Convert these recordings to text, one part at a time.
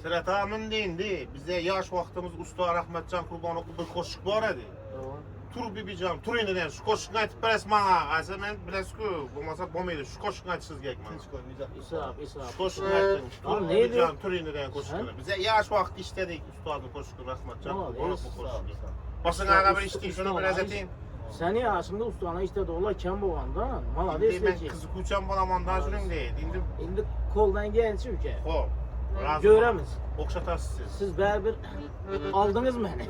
Sırat Amin deyindi. Bize yaş vaxtımız Usta Rahmetcan Kurbanoklu bir koşuk var idi. Tur bibicam, tur indidən şu koşuqni aytib berəsiz mənə. Aysa mən biləsiz-ku, bo'lmasa bo'lmaydi. Şu koşuqni aytib sizga aytman. İsraf. Şu koşuqni aytdim. Tur Neydi? bibicam, tur indidən koşuqni. Bize yaş vaxtı işlədik Ustadın koşuqu Rahmetcan Kurbanoklu koşuqu. Başına bir işləyik, şunu biraz eteyim. Seni yaşında ustana işte doğula kem boğanda malades İndi mən verecek. kızı kuçam balamandan sürün deyil. İndi Şimdi koldan gelsin ülke. hop. Göremiz. Oxşatarsınız siz. Siz berber aldınız mı beni?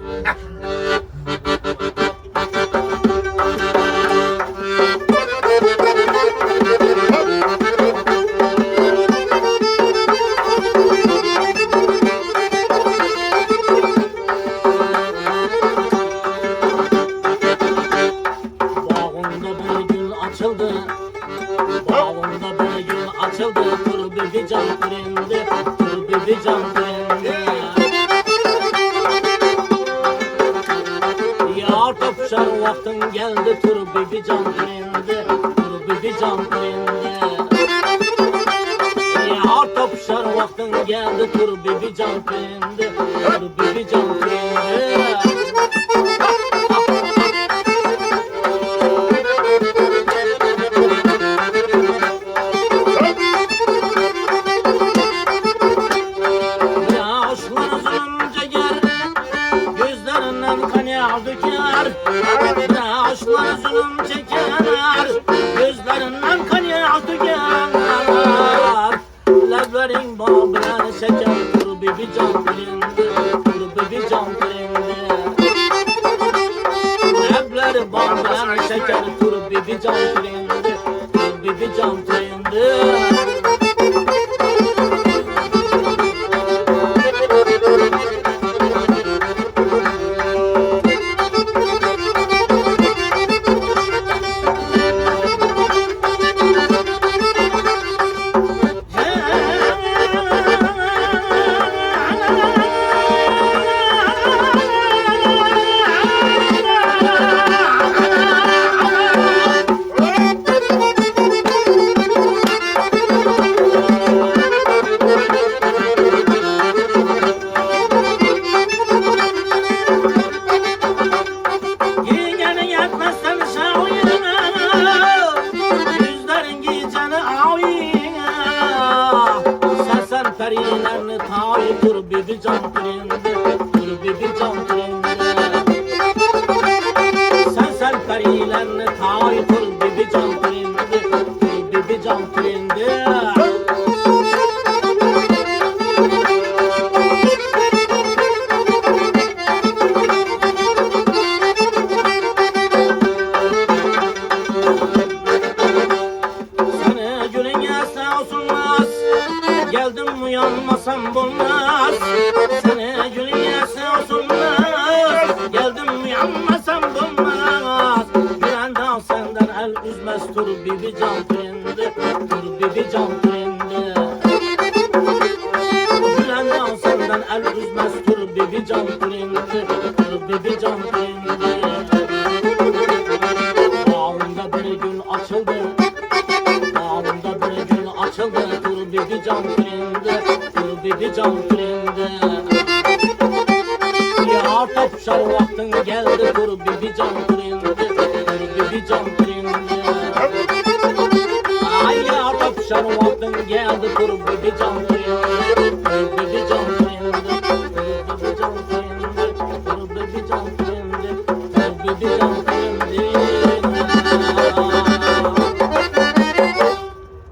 Bağımda bir gün açıldı. Bağımda bir gün açıldı. Tur bir can kurindi. Tur bir can kurindi. Yar topşar vaktin geldi. Tur bir can kurindi. Tur bir can kurindi. Yar topşar vaktin geldi. Tur bir can kurindi. Tur bir can kurindi. Yaşlar zulüm çeker, gözlerinden kan yağı tüker. Leblerin babına şeker, tur bir can kurindi, tur bir can kurindi. Lebleri babına şeker, tur bir can kurindi, tur bir can kurindi. Perilerini tayi tur bir can kurindi, tur bir can kurindi. Sen perilerini tayi tur bir can kurindi, tur bir can kurindi. Seni gülün yasa olsunmaz. Geldim uyanmasam bulmaz. Seni gülün yese olsunmaz. Geldim uyanmasam bulmaz. Güvenden senden el üzmez. Tur bir can kurindi, tur bir can kurindi. Güvenden senden el üzmez. Tur bir can kurindi, tur bir can kurindi. Bağımda bir gün açıldı. Bağımda bir gün açıldı. Tur bir can kurindi, tur bir can kurindi. Yar topşar vaktin geldi. Tur bir can kurindi, tur bir can kurindi. Ay yar topşar vaktin geldi. Tur bir can kurindi.